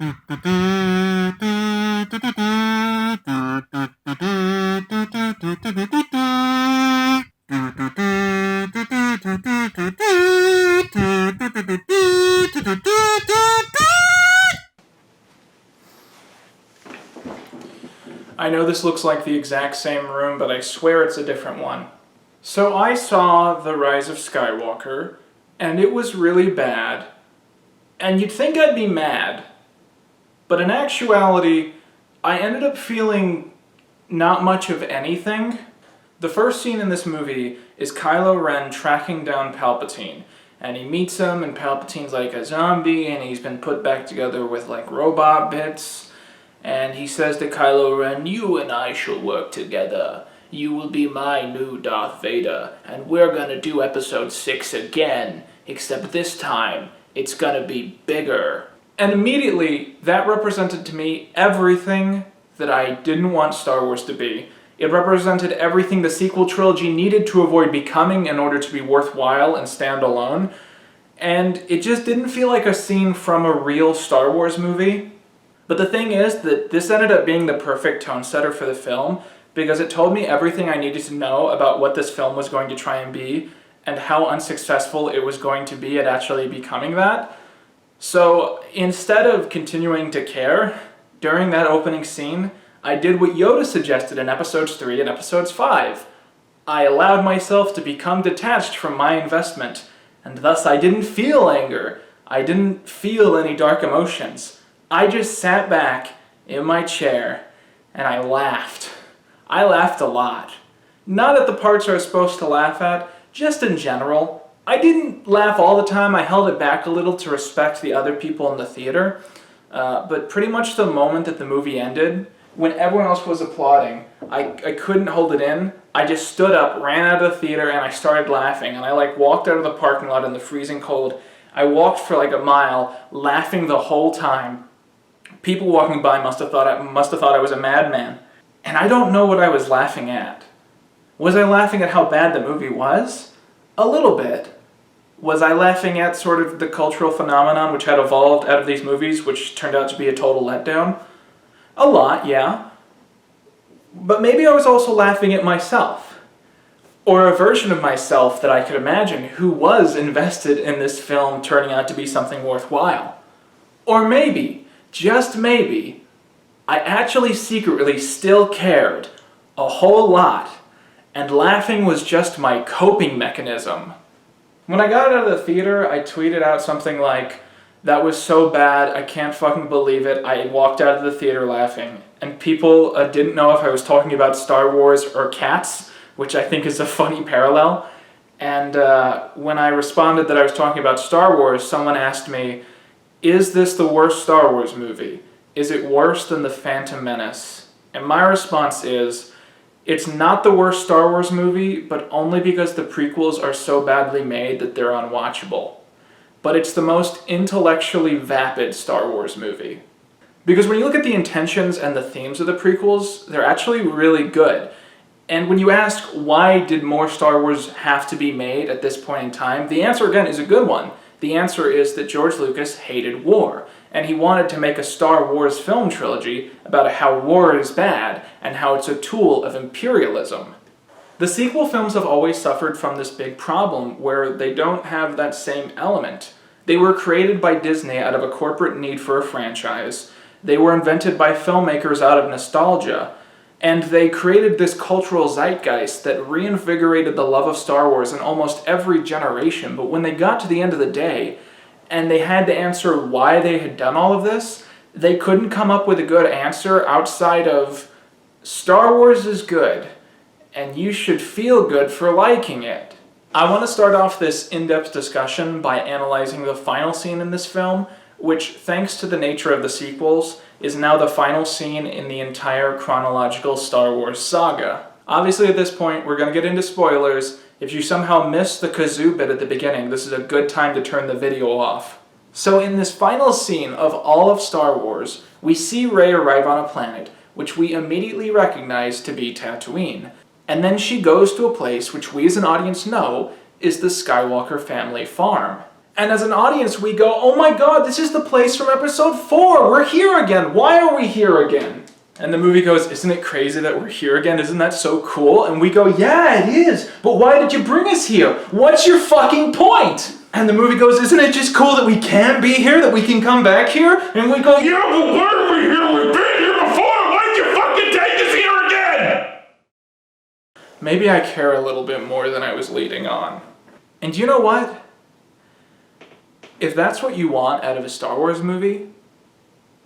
I know this looks like the exact same room, but I swear it's a different one. So I saw The Rise of Skywalker, and it was really bad. And you'd think I'd be mad, but in actuality, I ended up feeling not much of anything. The first scene in this movie is Kylo Ren tracking down Palpatine, and he meets him, and Palpatine's like a zombie, and he's been put back together with like robot bits. And he says to Kylo Ren, "You and I shall work together. You will be my new Darth Vader, and we're gonna do episode 6 again, except this time, it's gonna be bigger." And immediately, that represented to me everything that I didn't want Star Wars to be. It represented everything the sequel trilogy needed to avoid becoming in order to be worthwhile and stand alone. And it just didn't feel like a scene from a real Star Wars movie. But the thing is that this ended up being the perfect tone setter for the film, because it told me everything I needed to know about what this film was going to try and be, and how unsuccessful it was going to be at actually becoming that. So instead of continuing to care, during that opening scene, I did what Yoda suggested in episodes 3 and episodes 5. I allowed myself to become detached from my investment, and thus I didn't feel anger. I didn't feel any dark emotions. I just sat back in my chair and I laughed. I laughed a lot. Not at the parts I was supposed to laugh at, just in general. I didn't laugh all the time. I held it back a little to respect the other people in the theater. But pretty much the moment that the movie ended, when everyone else was applauding, I couldn't hold it in. I just stood up, ran out of the theater, and I started laughing. And I walked out of the parking lot in the freezing cold. I walked for a mile, laughing the whole time. People walking by must have thought I was a madman. And I don't know what I was laughing at. Was I laughing at how bad the movie was? A little bit. Was I laughing at sort of the cultural phenomenon which had evolved out of these movies, which turned out to be a total letdown? A lot, yeah. But maybe I was also laughing at myself. Or a version of myself that I could imagine who was invested in this film turning out to be something worthwhile. Or maybe, just maybe, I actually secretly still cared a whole lot, and laughing was just my coping mechanism. When I got out of the theater, I tweeted out something like, "That was so bad, I can't fucking believe it, I walked out of the theater laughing." And people didn't know if I was talking about Star Wars or cats, which I think is a funny parallel. And when I responded that I was talking about Star Wars, someone asked me, "Is this the worst Star Wars movie? Is it worse than The Phantom Menace?" And my response is, it's not the worst Star Wars movie, but only because the prequels are so badly made that they're unwatchable. But it's the most intellectually vapid Star Wars movie. Because when you look at the intentions and the themes of the prequels, they're actually really good. And when you ask why did more Star Wars have to be made at this point in time, the answer again is a good one. The answer is that George Lucas hated war, and he wanted to make a Star Wars film trilogy about how war is bad and how it's a tool of imperialism. The sequel films have always suffered from this big problem where they don't have that same element. They were created by Disney out of a corporate need for a franchise. They were invented by filmmakers out of nostalgia. And they created this cultural zeitgeist that reinvigorated the love of Star Wars in almost every generation. But when they got to the end of the day, and they had to answer why they had done all of this, they couldn't come up with a good answer outside of, Star Wars is good, and you should feel good for liking it. I want to start off this in-depth discussion by analyzing the final scene in this film, which, thanks to the nature of the sequels, is now the final scene in the entire chronological Star Wars saga. Obviously at this point, we're going to get into spoilers. If you somehow missed the kazoo bit at the beginning, this is a good time to turn the video off. So in this final scene of all of Star Wars, we see Rey arrive on a planet, which we immediately recognize to be Tatooine. And then she goes to a place which we as an audience know is the Skywalker family farm. And as an audience, we go, oh my god, this is the place from episode 4! We're here again! Why are we here again? And the movie goes, isn't it crazy that we're here again? Isn't that so cool? And we go, yeah, it is! But why did you bring us here? What's your fucking point? And the movie goes, isn't it just cool that we can be here? That we can come back here? And we go, yeah, but why are we here? We've been here before! Why'd you fucking take us here again? Maybe I care a little bit more than I was leading on. And you know what? If that's what you want out of a Star Wars movie,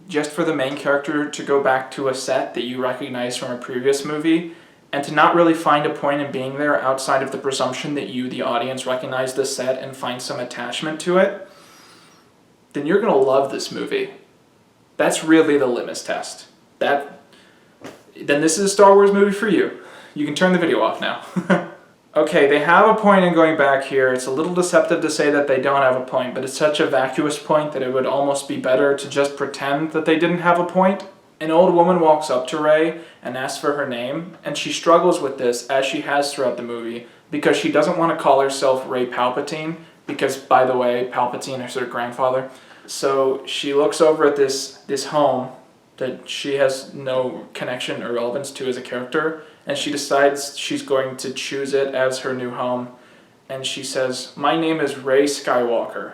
just for the main character to go back to a set that you recognize from a previous movie, and to not really find a point in being there outside of the presumption that you, the audience, recognize the set and find some attachment to it, then you're going to love this movie. That's really the litmus test. Then this is a Star Wars movie for you. You can turn the video off now. Okay, they have a point in going back here. It's a little deceptive to say that they don't have a point, but it's such a vacuous point that it would almost be better to just pretend that they didn't have a point. An old woman walks up to Rey and asks for her name, and she struggles with this, as she has throughout the movie, because she doesn't want to call herself Rey Palpatine, because, by the way, Palpatine is her grandfather. So she looks over at this home that she has no connection or relevance to as a character, and she decides she's going to choose it as her new home, and she says, "My name is Rey Skywalker."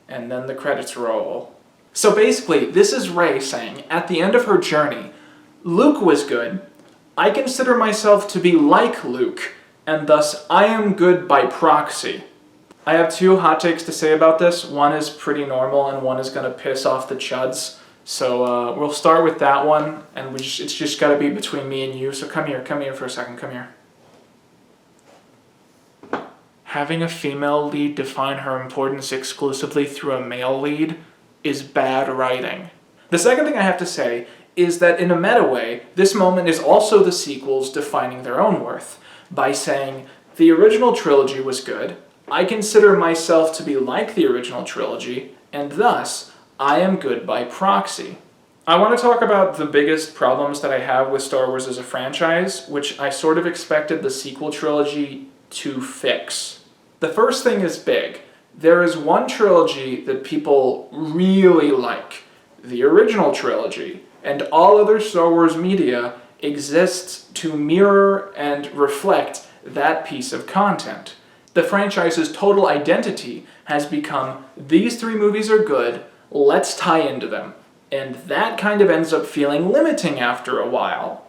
And then the credits roll. So basically, this is Rey saying, at the end of her journey, Luke was good, I consider myself to be like Luke, and thus I am good by proxy. I have two hot takes to say about this. One is pretty normal, and one is going to piss off the chuds. So we'll start with that one, and it's just got to be between me and you. So come here for a second, come here. Having a female lead define her importance exclusively through a male lead is bad writing. The second thing I have to say is that in a meta way, this moment is also the sequels defining their own worth, by saying, the original trilogy was good, I consider myself to be like the original trilogy, and thus, I am good by proxy. I want to talk about the biggest problems that I have with Star Wars as a franchise, which I sort of expected the sequel trilogy to fix. The first thing is big. There is one trilogy that people really like, the original trilogy, and all other Star Wars media exists to mirror and reflect that piece of content. The franchise's total identity has become, these three movies are good, let's tie into them. And that kind of ends up feeling limiting after a while.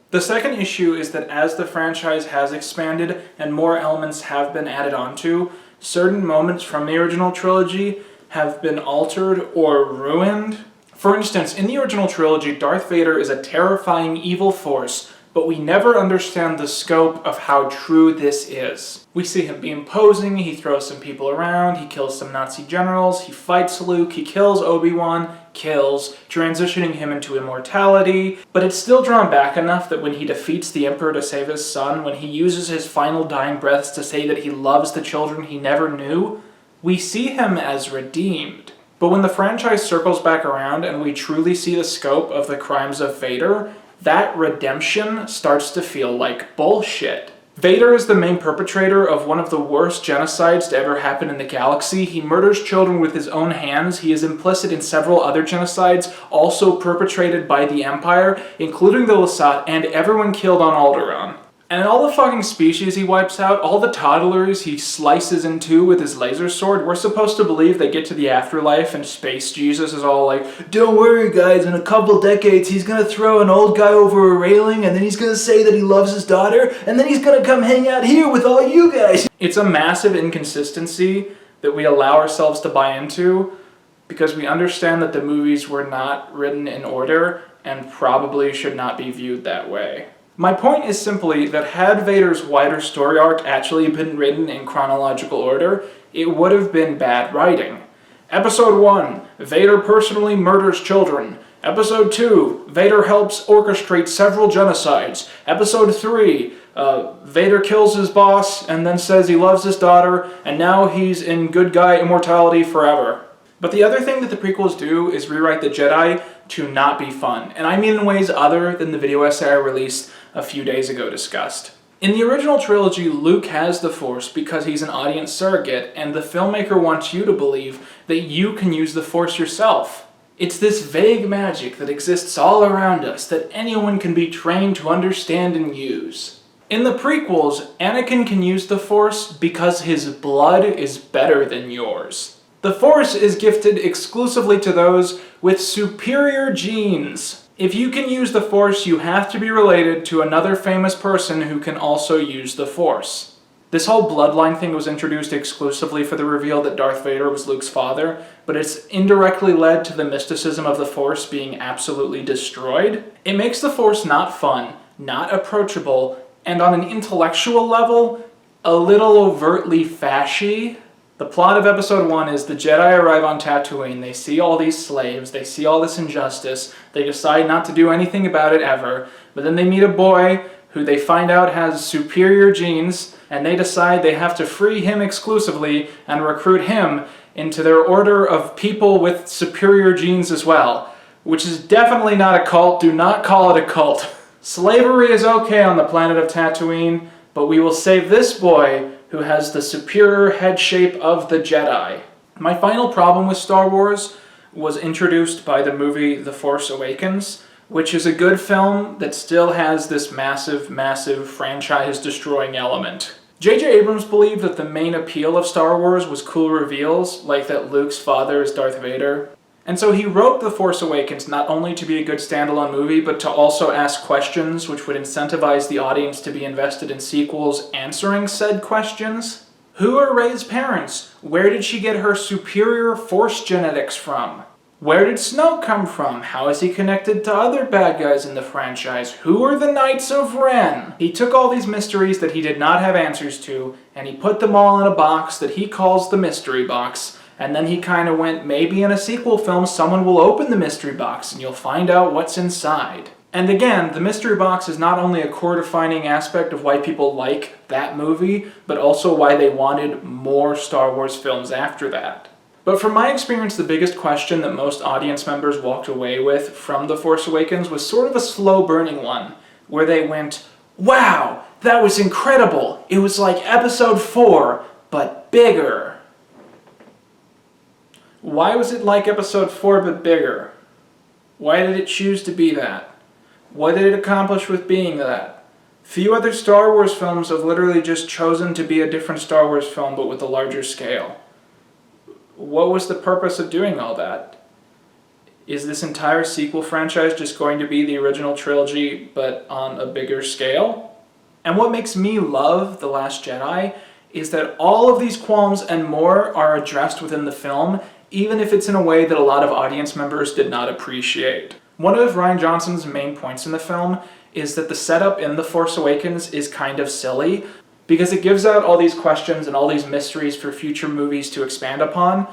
The second issue is that as the franchise has expanded and more elements have been added onto, certain moments from the original trilogy have been altered or ruined. For instance, in the original trilogy, Darth Vader is a terrifying evil force, but we never understand the scope of how true this is. We see him be imposing, he throws some people around, he kills some Nazi generals, he fights Luke, he kills Obi-Wan, transitioning him into immortality, but it's still drawn back enough that when he defeats the Emperor to save his son, when he uses his final dying breaths to say that he loves the children he never knew, we see him as redeemed. But when the franchise circles back around and we truly see the scope of the crimes of Vader, that redemption starts to feel like bullshit. Vader is the main perpetrator of one of the worst genocides to ever happen in the galaxy. He murders children with his own hands. He is implicit in several other genocides, also perpetrated by the Empire, including the Lasat and everyone killed on Alderaan. And all the fucking species he wipes out, all the toddlers he slices in two with his laser sword, we're supposed to believe they get to the afterlife and Space Jesus is all like, don't worry guys, in a couple decades he's gonna throw an old guy over a railing and then he's gonna say that he loves his daughter and then he's gonna come hang out here with all you guys. It's a massive inconsistency that we allow ourselves to buy into because we understand that the movies were not written in order and probably should not be viewed that way. My point is simply that had Vader's wider story arc actually been written in chronological order, it would have been bad writing. Episode 1, Vader personally murders children. Episode 2, Vader helps orchestrate several genocides. Episode 3, Vader kills his boss and then says he loves his daughter, and now he's in good guy immortality forever. But the other thing that the prequels do is rewrite the Jedi to not be fun, and I mean in ways other than the video essay I released a few days ago discussed. In the original trilogy, Luke has the Force because he's an audience surrogate, and the filmmaker wants you to believe that you can use the Force yourself. It's this vague magic that exists all around us that anyone can be trained to understand and use. In the prequels, Anakin can use the Force because his blood is better than yours. The Force is gifted exclusively to those with superior genes. If you can use the Force, you have to be related to another famous person who can also use the Force. This whole bloodline thing was introduced exclusively for the reveal that Darth Vader was Luke's father, but it's indirectly led to the mysticism of the Force being absolutely destroyed. It makes the Force not fun, not approachable, and on an intellectual level, a little overtly fashy. The plot of Episode 1 is the Jedi arrive on Tatooine, they see all these slaves, they see all this injustice, they decide not to do anything about it ever, but then they meet a boy who they find out has superior genes, and they decide they have to free him exclusively and recruit him into their order of people with superior genes as well, which is definitely not a cult. Do not call it a cult. Slavery is okay on the planet of Tatooine, but we will save this boy who has the superior head shape of the Jedi. My final problem with Star Wars was introduced by the movie The Force Awakens, which is a good film that still has this massive, massive franchise-destroying element. J.J. Abrams believed that the main appeal of Star Wars was cool reveals, like that Luke's father is Darth Vader. And so he wrote The Force Awakens not only to be a good standalone movie, but to also ask questions which would incentivize the audience to be invested in sequels answering said questions. Who are Rey's parents? Where did she get her superior Force genetics from? Where did Snoke come from? How is he connected to other bad guys in the franchise? Who are the Knights of Ren? He took all these mysteries that he did not have answers to, and he put them all in a box that he calls the mystery box. And then he kind of went, maybe in a sequel film someone will open the mystery box and you'll find out what's inside. And again, the mystery box is not only a core-defining aspect of why people like that movie, but also why they wanted more Star Wars films after that. But from my experience, the biggest question that most audience members walked away with from The Force Awakens was sort of a slow-burning one, where they went, wow, that was incredible! It was like Episode 4, but bigger. Why was it like Episode 4 but bigger? Why did it choose to be that? What did it accomplish with being that? Few other Star Wars films have literally just chosen to be a different Star Wars film but with a larger scale. What was the purpose of doing all that? Is this entire sequel franchise just going to be the original trilogy but on a bigger scale? And what makes me love The Last Jedi is that all of these qualms and more are addressed within the film, even if it's in a way that a lot of audience members did not appreciate. One of Rian Johnson's main points in the film is that the setup in The Force Awakens is kind of silly, because it gives out all these questions and all these mysteries for future movies to expand upon,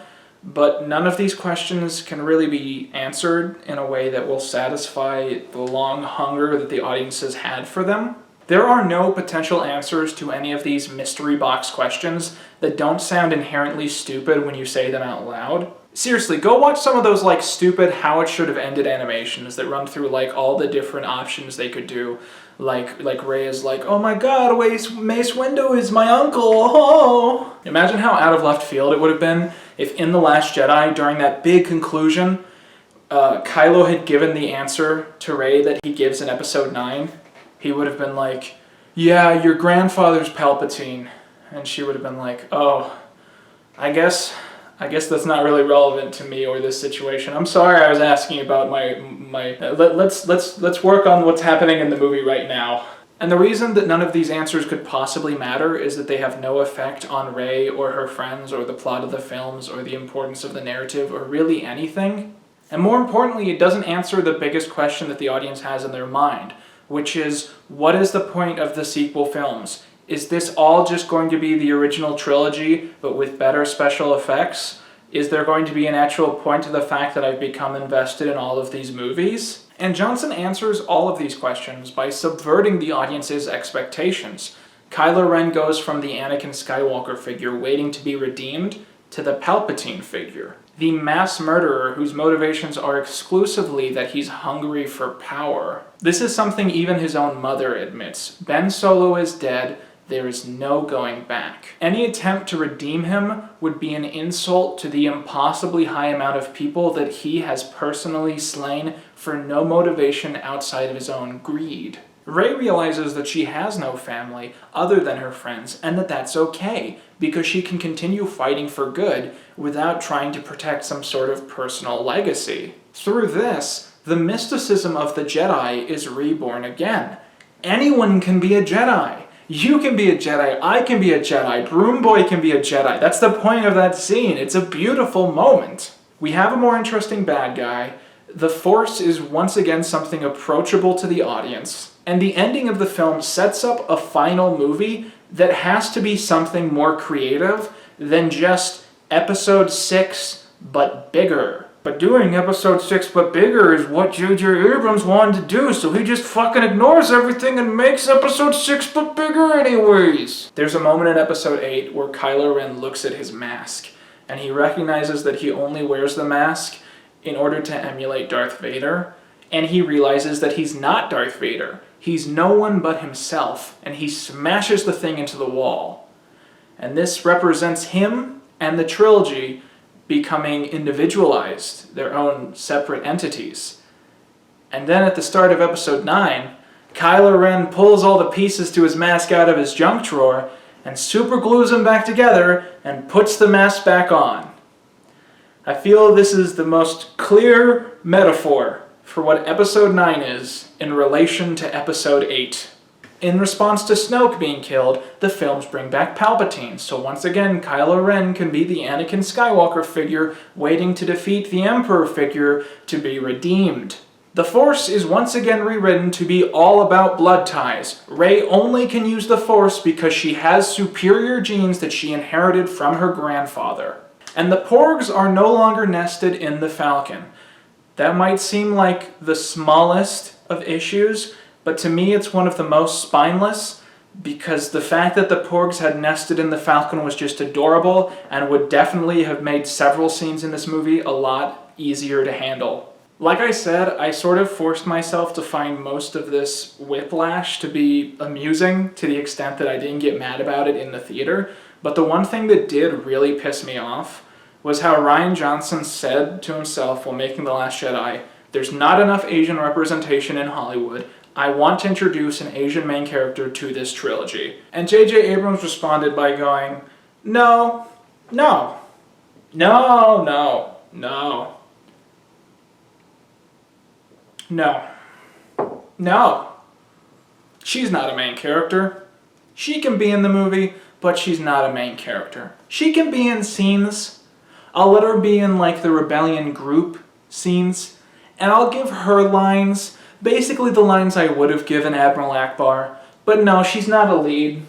but none of these questions can really be answered in a way that will satisfy the long hunger that the audiences had for them. There are no potential answers to any of these mystery box questions that don't sound inherently stupid when you say them out loud. Seriously, go watch some of those stupid how it should have ended animations that run through all the different options they could do. Like Rey is like, oh my god, Mace Windu is my uncle, oh! Imagine how out of left field it would have been if in The Last Jedi, during that big conclusion, Kylo had given the answer to Rey that he gives in Episode 9. He would have been like, yeah, your grandfather's Palpatine. And she would have been like, oh, I guess that's not really relevant to me or this situation. I'm sorry I was asking about let's work on what's happening in the movie right now. And the reason that none of these answers could possibly matter is that they have no effect on Rey or her friends or the plot of the films or the importance of the narrative or really anything. And more importantly, it doesn't answer the biggest question that the audience has in their mind, which is, what is the point of the sequel films? Is this all just going to be the original trilogy, but with better special effects? Is there going to be an actual point to the fact that I've become invested in all of these movies? And Johnson answers all of these questions by subverting the audience's expectations. Kylo Ren goes from the Anakin Skywalker figure waiting to be redeemed to the Palpatine figure. The mass murderer whose motivations are exclusively that he's hungry for power. This is something even his own mother admits. Ben Solo is dead. There is no going back. Any attempt to redeem him would be an insult to the impossibly high amount of people that he has personally slain for no motivation outside of his own greed. Rey realizes that she has no family other than her friends, and that that's okay, because she can continue fighting for good without trying to protect some sort of personal legacy. Through this, the mysticism of the Jedi is reborn again. Anyone can be a Jedi. You can be a Jedi, I can be a Jedi, Broom Boy can be a Jedi. That's the point of that scene. It's a beautiful moment. We have a more interesting bad guy. The Force is once again something approachable to the audience, and the ending of the film sets up a final movie that has to be something more creative than just Episode 6 but bigger. But doing Episode 6 but bigger is what J.J. Abrams wanted to do, so he just fucking ignores everything and makes Episode 6 but bigger anyways. There's a moment in Episode 8 where Kylo Ren looks at his mask, and he recognizes that he only wears the mask in order to emulate Darth Vader, and he realizes that he's not Darth Vader. He's no one but himself, and he smashes the thing into the wall. And this represents him and the trilogy becoming individualized, their own separate entities. And then at the start of Episode 9, Kylo Ren pulls all the pieces to his mask out of his junk drawer and super glues them back together and puts the mask back on. I feel this is the most clear metaphor for what Episode 9 is in relation to Episode 8. In response to Snoke being killed, the films bring back Palpatine, so once again Kylo Ren can be the Anakin Skywalker figure waiting to defeat the Emperor figure to be redeemed. The Force is once again rewritten to be all about blood ties. Rey only can use the Force because she has superior genes that she inherited from her grandfather. And the Porgs are no longer nested in the Falcon. That might seem like the smallest of issues, but to me it's one of the most spineless, because the fact that the Porgs had nested in the Falcon was just adorable and would definitely have made several scenes in this movie a lot easier to handle. Like I said, I sort of forced myself to find most of this whiplash to be amusing to the extent that I didn't get mad about it in the theater, but the one thing that did really piss me off was how Rian Johnson said to himself while making The Last Jedi, "There's not enough Asian representation in Hollywood. I want to introduce an Asian main character to this trilogy." And J.J. Abrams responded by going, no, no, no, no, no, no, no. She's not a main character. She can be in the movie, but she's not a main character. She can be in scenes. I'll let her be in like the rebellion group scenes, and I'll give her lines, basically the lines I would have given Admiral Akbar, but no, she's not a lead.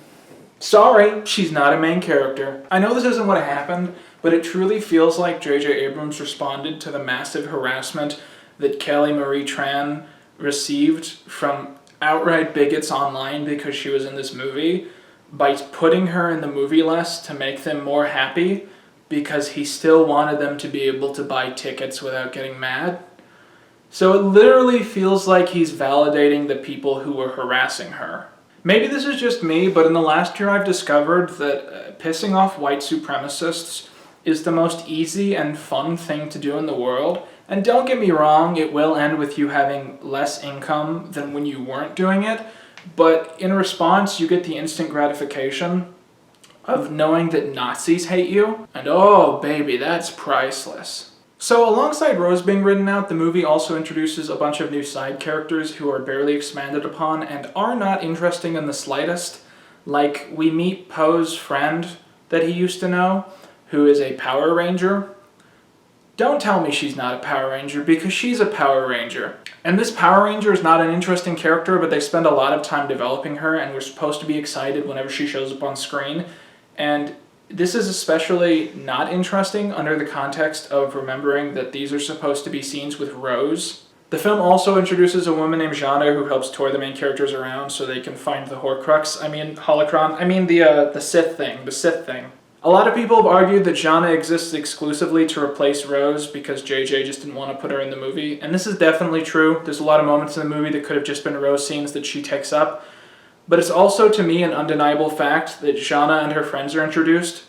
Sorry, she's not a main character. I know this isn't what happened, but it truly feels like J.J. Abrams responded to the massive harassment that Kelly Marie Tran received from outright bigots online because she was in this movie by putting her in the movie list to make them more happy, because he still wanted them to be able to buy tickets without getting mad. So it literally feels like he's validating the people who were harassing her. Maybe this is just me, but in the last year I've discovered that pissing off white supremacists is the most easy and fun thing to do in the world. And don't get me wrong, it will end with you having less income than when you weren't doing it, but in response you get the instant gratification of knowing that Nazis hate you, and oh baby, that's priceless. So alongside Rose being written out, the movie also introduces a bunch of new side characters who are barely expanded upon and are not interesting in the slightest. Like, we meet Poe's friend that he used to know, who is a Power Ranger. Don't tell me she's not a Power Ranger, because she's a Power Ranger. And this Power Ranger is not an interesting character, but they spend a lot of time developing her, and we're supposed to be excited whenever she shows up on screen. And this is especially not interesting under the context of remembering that these are supposed to be scenes with Rose. The film also introduces a woman named Jana who helps tour the main characters around so they can find the Horcrux. Holocron. The Sith thing. A lot of people have argued that Jannah exists exclusively to replace Rose because JJ just didn't want to put her in the movie, and this is definitely true. There's a lot of moments in the movie that could have just been Rose scenes that she takes up, but it's also, to me, an undeniable fact that Jannah and her friends are introduced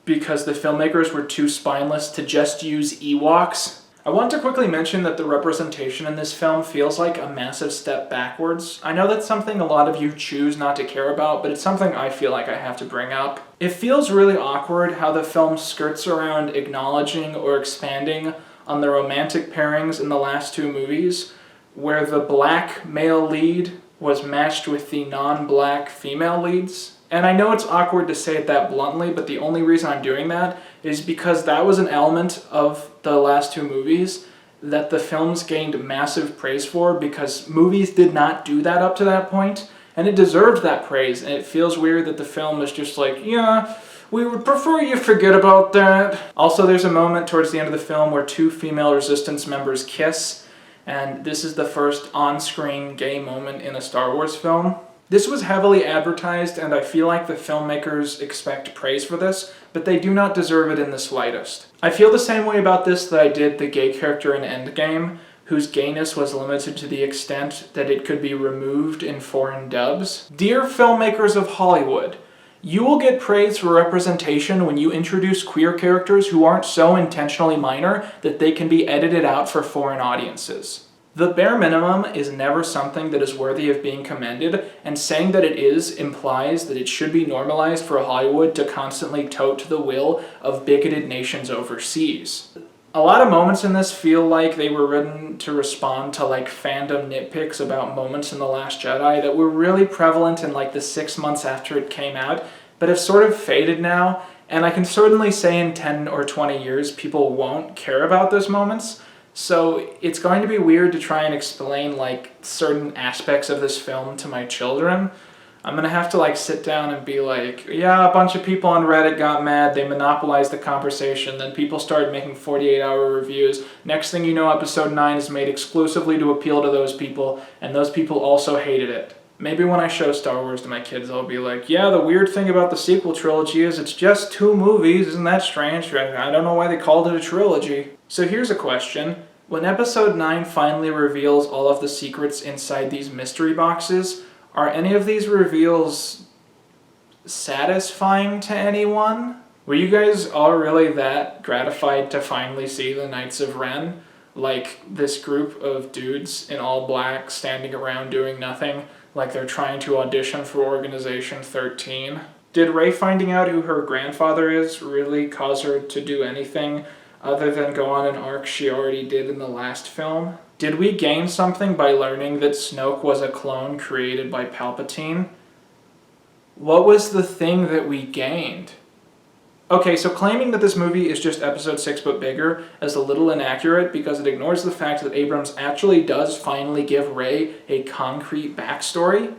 because the filmmakers were too spineless to just use Ewoks. I want to quickly mention that the representation in this film feels like a massive step backwards. I know that's something a lot of you choose not to care about, but it's something I feel like I have to bring up. It feels really awkward how the film skirts around acknowledging or expanding on the romantic pairings in the last two movies, where the black male lead was matched with the non-black female leads. And I know it's awkward to say it that bluntly, but the only reason I'm doing that is because that was an element of the last two movies that the films gained massive praise for, because movies did not do that up to that point, and it deserved that praise, and it feels weird that the film is just like, yeah, we would prefer you forget about that. Also, there's a moment towards the end of the film where two female resistance members kiss, and this is the first on-screen gay moment in a Star Wars film. This was heavily advertised, and I feel like the filmmakers expect praise for this, but they do not deserve it in the slightest. I feel the same way about this that I did the gay character in Endgame, whose gayness was limited to the extent that it could be removed in foreign dubs. Dear filmmakers of Hollywood, you will get praise for representation when you introduce queer characters who aren't so intentionally minor that they can be edited out for foreign audiences. The bare minimum is never something that is worthy of being commended, and saying that it is implies that it should be normalized for Hollywood to constantly tote the will of bigoted nations overseas. A lot of moments in this feel like they were written to respond to like fandom nitpicks about moments in The Last Jedi that were really prevalent in like the 6 months after it came out, but have sort of faded now, and I can certainly say in 10 or 20 years people won't care about those moments. So it's going to be weird to try and explain like certain aspects of this film to my children. I'm going to have to like sit down and be like, yeah, a bunch of people on Reddit got mad, they monopolized the conversation, then people started making 48-hour reviews. Next thing you know, episode 9 is made exclusively to appeal to those people, and those people also hated it. Maybe when I show Star Wars to my kids, I'll be like, yeah, the weird thing about the sequel trilogy is it's just 2 movies, isn't that strange? I don't know why they called it a trilogy. So here's a question. When episode 9 finally reveals all of the secrets inside these mystery boxes, are any of these reveals satisfying to anyone? Were you guys all really that gratified to finally see the Knights of Ren? Like this group of dudes in all black standing around doing nothing, like they're trying to audition for Organization 13? Did Rey finding out who her grandfather is really cause her to do anything other than go on an arc she already did in the last film? Did we gain something by learning that Snoke was a clone created by Palpatine? What was the thing that we gained? Okay, so claiming that this movie is just episode 6 but bigger is a little inaccurate because it ignores the fact that Abrams actually does finally give Rey a concrete backstory.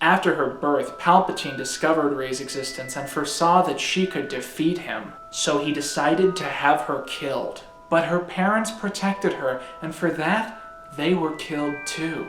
After her birth, Palpatine discovered Rey's existence and foresaw that she could defeat him, so he decided to have her killed. But her parents protected her, and for that, they were killed too.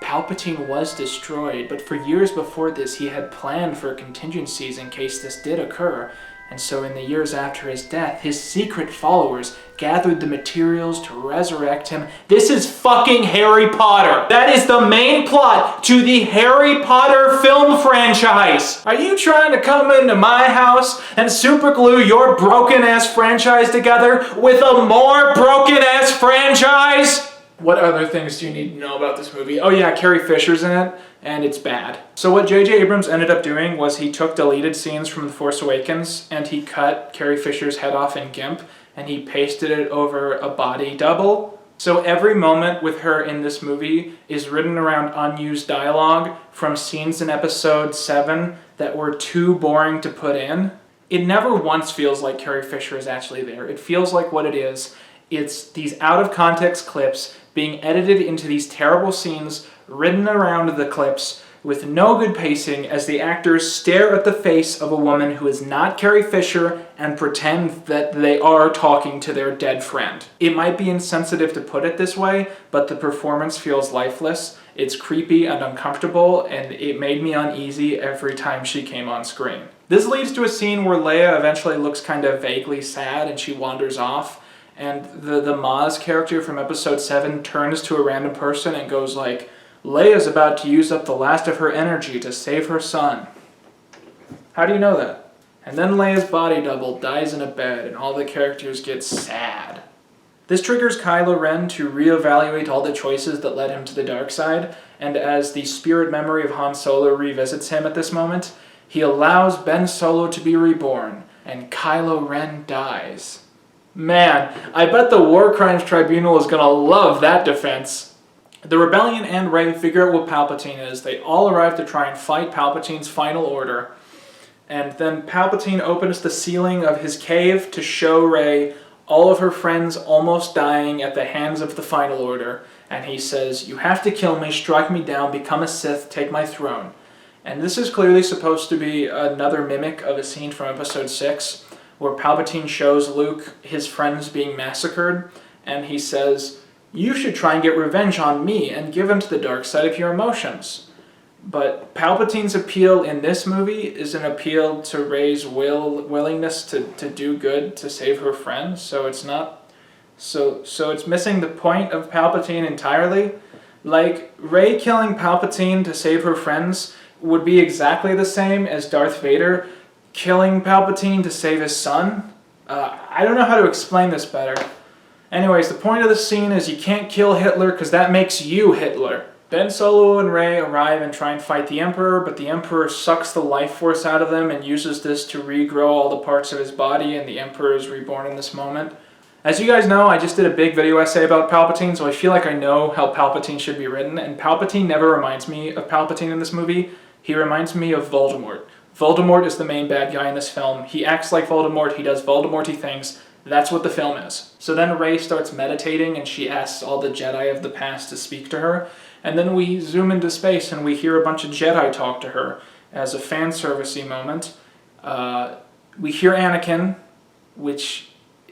Palpatine was destroyed, but for years before this he had planned for contingencies in case this did occur, and so in the years after his death, his secret followers gathered the materials to resurrect him. This is fucking Harry Potter! That is the main plot to the Harry Potter film franchise! Are you trying to come into my house and superglue your broken-ass franchise together with a more broken-ass franchise? What other things do you need to know about this movie? Oh yeah, Carrie Fisher's in it, and it's bad. So what J.J. Abrams ended up doing was he took deleted scenes from The Force Awakens, and he cut Carrie Fisher's head off in GIMP, and he pasted it over a body double. So every moment with her in this movie is written around unused dialogue from scenes in episode 7 that were too boring to put in. It never once feels like Carrie Fisher is actually there. It feels like what it is. It's these out-of-context clips being edited into these terrible scenes, written around the clips, with no good pacing as the actors stare at the face of a woman who is not Carrie Fisher and pretend that they are talking to their dead friend. It might be insensitive to put it this way, but the performance feels lifeless. It's creepy and uncomfortable, and it made me uneasy every time she came on screen. This leads to a scene where Leia eventually looks kind of vaguely sad and she wanders off, and the Maz character from episode 7 turns to a random person and goes like, "Leia's about to use up the last of her energy to save her son." How do you know that? And then Leia's body double dies in a bed and all the characters get sad. This triggers Kylo Ren to reevaluate all the choices that led him to the dark side, and as the spirit memory of Han Solo revisits him at this moment, he allows Ben Solo to be reborn, and Kylo Ren dies. Man, I bet the War Crimes Tribunal is gonna love that defense. The Rebellion and Rey figure out what Palpatine is. They all arrive to try and fight Palpatine's final order. And then Palpatine opens the ceiling of his cave to show Rey all of her friends almost dying at the hands of the final order. And he says, "You have to kill me, strike me down, become a Sith, take my throne." And this is clearly supposed to be another mimic of a scene from episode 6, where Palpatine shows Luke his friends being massacred, and he says, "You should try and get revenge on me and give in to the dark side of your emotions." But Palpatine's appeal in this movie is an appeal to Rey's willingness to do good to save her friends, so it's not... So it's missing the point of Palpatine entirely. Like, Rey killing Palpatine to save her friends would be exactly the same as Darth Vader killing Palpatine to save his son. I don't know how to explain this better. Anyways, the point of the scene is you can't kill Hitler because that makes you Hitler. Ben Solo and Rey arrive and try and fight the Emperor, but the Emperor sucks the life force out of them and uses this to regrow all the parts of his body, and the Emperor is reborn in this moment. As you guys know, I just did a big video essay about Palpatine, so I feel like I know how Palpatine should be written, and Palpatine never reminds me of Palpatine in this movie. He reminds me of Voldemort. Voldemort is the main bad guy in this film. He acts like Voldemort, he does Voldemorty things. That's what the film is. So then Rey starts meditating and she asks all the Jedi of the past to speak to her. And then we zoom into space and we hear a bunch of Jedi talk to her as a fan servicey moment. We hear Anakin, which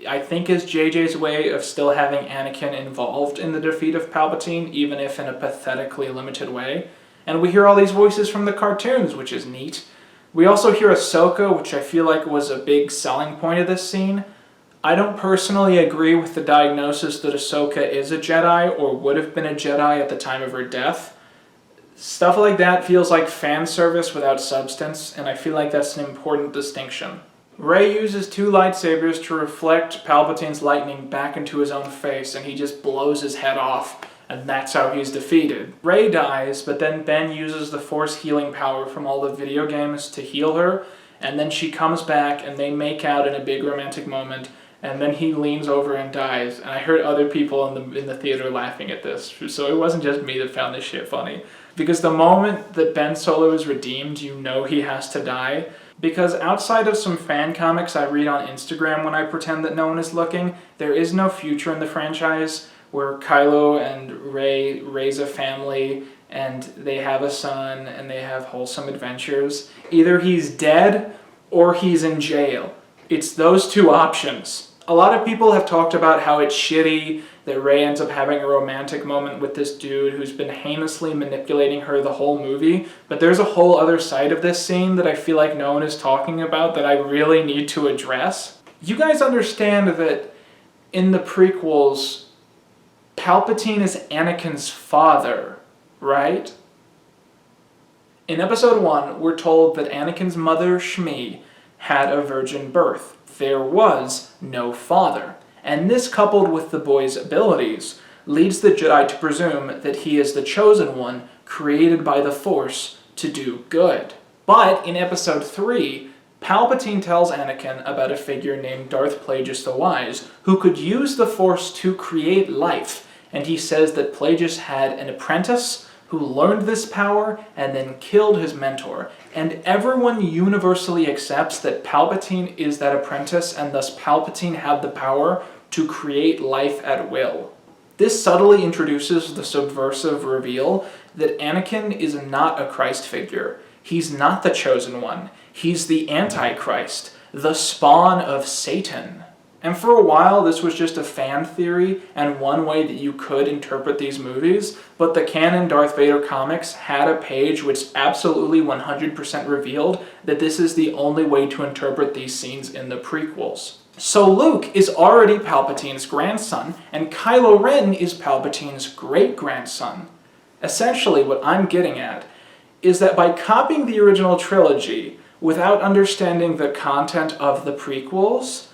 I think is JJ's way of still having Anakin involved in the defeat of Palpatine, even if in a pathetically limited way. And we hear all these voices from the cartoons, which is neat. We also hear Ahsoka, which I feel like was a big selling point of this scene. I don't personally agree with the diagnosis that Ahsoka is a Jedi or would have been a Jedi at the time of her death. Stuff like that feels like fan service without substance, and I feel like that's an important distinction. Rey uses 2 lightsabers to reflect Palpatine's lightning back into his own face, and he just blows his head off, and that's how he's defeated. Rey dies, but then Ben uses the Force healing power from all the video games to heal her, and then she comes back and they make out in a big romantic moment, and then he leans over and dies. And I heard other people in the theater laughing at this, so it wasn't just me that found this shit funny. Because the moment that Ben Solo is redeemed, you know he has to die. Because outside of some fan comics I read on Instagram when I pretend that no one is looking, there is no future in the franchise where Kylo and Rey raise a family and they have a son and they have wholesome adventures. Either he's dead or he's in jail. It's those 2 options. A lot of people have talked about how it's shitty that Rey ends up having a romantic moment with this dude who's been heinously manipulating her the whole movie, but there's a whole other side of this scene that I feel like no one is talking about that I really need to address. You guys understand that in the prequels, Palpatine is Anakin's father, right? In episode 1, we're told that Anakin's mother, Shmi, had a virgin birth. There was no father. And this, coupled with the boy's abilities, leads the Jedi to presume that he is the chosen one, created by the Force to do good. But in episode 3, Palpatine tells Anakin about a figure named Darth Plagueis the Wise, who could use the Force to create life, and he says that Plagueis had an apprentice who learned this power and then killed his mentor. And everyone universally accepts that Palpatine is that apprentice, and thus Palpatine had the power to create life at will. This subtly introduces the subversive reveal that Anakin is not a Christ figure. He's not the chosen one. He's the Antichrist, the spawn of Satan. And for a while, this was just a fan theory and one way that you could interpret these movies, but the canon Darth Vader comics had a page which absolutely 100% revealed that this is the only way to interpret these scenes in the prequels. So Luke is already Palpatine's grandson, and Kylo Ren is Palpatine's great-grandson. Essentially, what I'm getting at is that by copying the original trilogy without understanding the content of the prequels,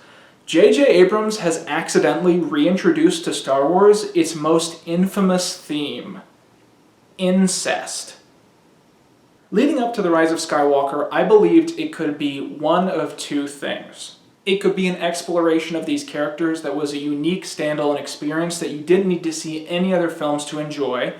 J.J. Abrams has accidentally reintroduced to Star Wars its most infamous theme: incest. Leading up to The Rise of Skywalker, I believed it could be one of two things. It could be an exploration of these characters that was a unique standalone experience that you didn't need to see any other films to enjoy,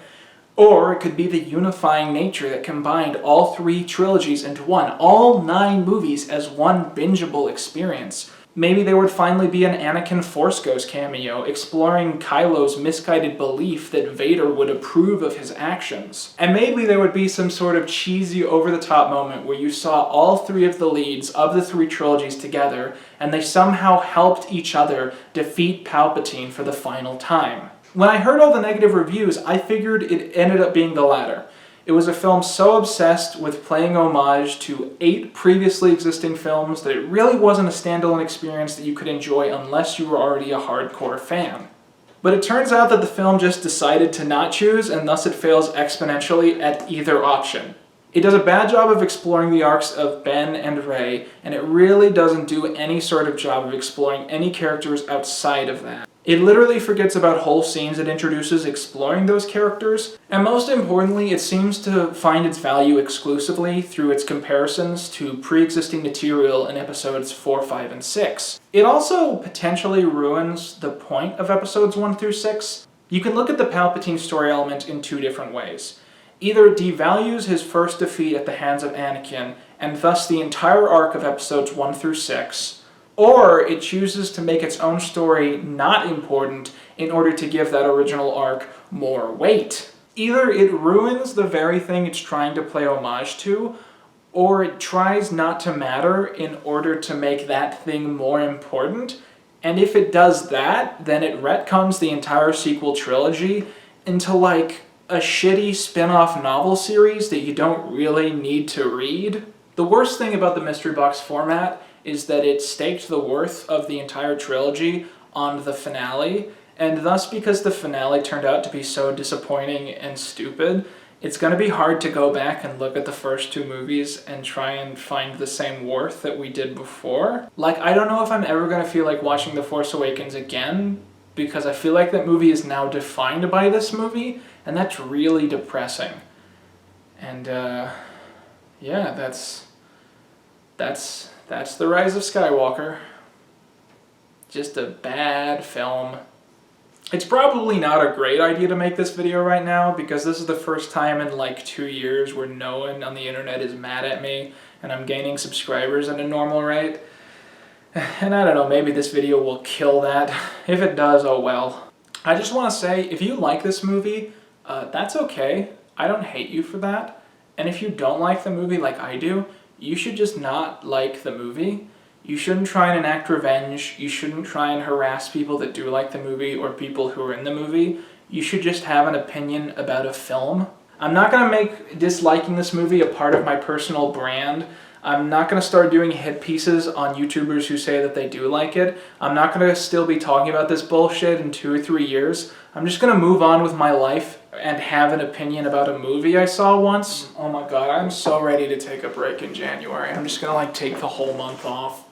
or it could be the unifying nature that combined all three trilogies into one, all 9 movies as one bingeable experience. Maybe there would finally be an Anakin Force Ghost cameo exploring Kylo's misguided belief that Vader would approve of his actions. And maybe there would be some sort of cheesy over-the-top moment where you saw all 3 of the leads of the 3 trilogies together and they somehow helped each other defeat Palpatine for the final time. When I heard all the negative reviews, I figured it ended up being the latter. It was a film so obsessed with playing homage to 8 previously existing films that it really wasn't a standalone experience that you could enjoy unless you were already a hardcore fan. But it turns out that the film just decided to not choose, and thus it fails exponentially at either option. It does a bad job of exploring the arcs of Ben and Rey, and it really doesn't do any sort of job of exploring any characters outside of that. It literally forgets about whole scenes it introduces exploring those characters, and most importantly, it seems to find its value exclusively through its comparisons to pre-existing material in episodes 4, 5, and 6. It also potentially ruins the point of episodes 1 through 6. You can look at the Palpatine story element in 2 different ways. Either it devalues his first defeat at the hands of Anakin, and thus the entire arc of episodes 1 through 6, or it chooses to make its own story not important in order to give that original arc more weight. Either it ruins the very thing it's trying to play homage to, or it tries not to matter in order to make that thing more important, and if it does that, then it retcons the entire sequel trilogy into like a shitty spin-off novel series that you don't really need to read. The worst thing about the mystery box format is that it staked the worth of the entire trilogy on the finale, and thus because the finale turned out to be so disappointing and stupid, it's going to be hard to go back and look at the first 2 movies and try and find the same worth that we did before. Like, I don't know if I'm ever going to feel like watching The Force Awakens again, because I feel like that movie is now defined by this movie, and that's really depressing. And, yeah, that's The Rise of Skywalker. Just a bad film. It's probably not a great idea to make this video right now because this is the first time in like 2 years where no one on the internet is mad at me and I'm gaining subscribers at a normal rate. And I don't know, maybe this video will kill that. If it does, oh well. I just want to say, if you like this movie, that's okay. I don't hate you for that. And if you don't like the movie like I do, you should just not like the movie. You shouldn't try and enact revenge. You shouldn't try and harass people that do like the movie or people who are in the movie. You should just have an opinion about a film. I'm not going to make disliking this movie a part of my personal brand. I'm not going to start doing hit pieces on YouTubers who say that they do like it. I'm not going to still be talking about this bullshit in 2 or 3 years. I'm just going to move on with my life and have an opinion about a movie I saw once. Oh my god, I'm so ready to take a break in January. I'm just going to like take the whole month off.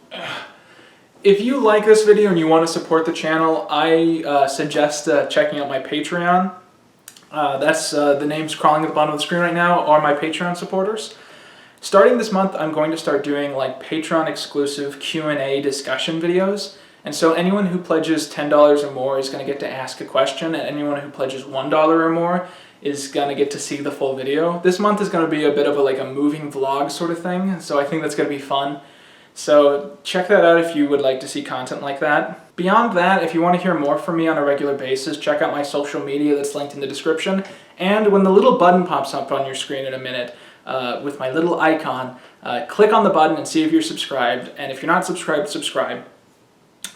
If you like this video and you want to support the channel, I suggest checking out my Patreon. That's the names crawling at the bottom of the screen right now are my Patreon supporters. Starting this month, I'm going to start doing like Patreon exclusive Q&A discussion videos. And so anyone who pledges $10 or more is going to get to ask a question, and anyone who pledges $1 or more is going to get to see the full video. This month is going to be a bit of a moving vlog sort of thing, so I think that's going to be fun. So check that out if you would like to see content like that. Beyond that, if you want to hear more from me on a regular basis, check out my social media that's linked in the description. And when the little button pops up on your screen in a minute, with my little icon, click on the button and see if you're subscribed. And if you're not subscribed, subscribe.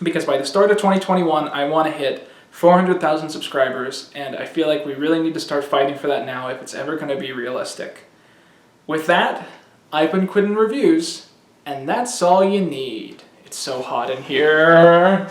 Because by the start of 2021, I want to hit 400,000 subscribers, and I feel like we really need to start fighting for that now if it's ever going to be realistic. With that, I've been Quinton Reviews, and that's all you need. It's so hot in here.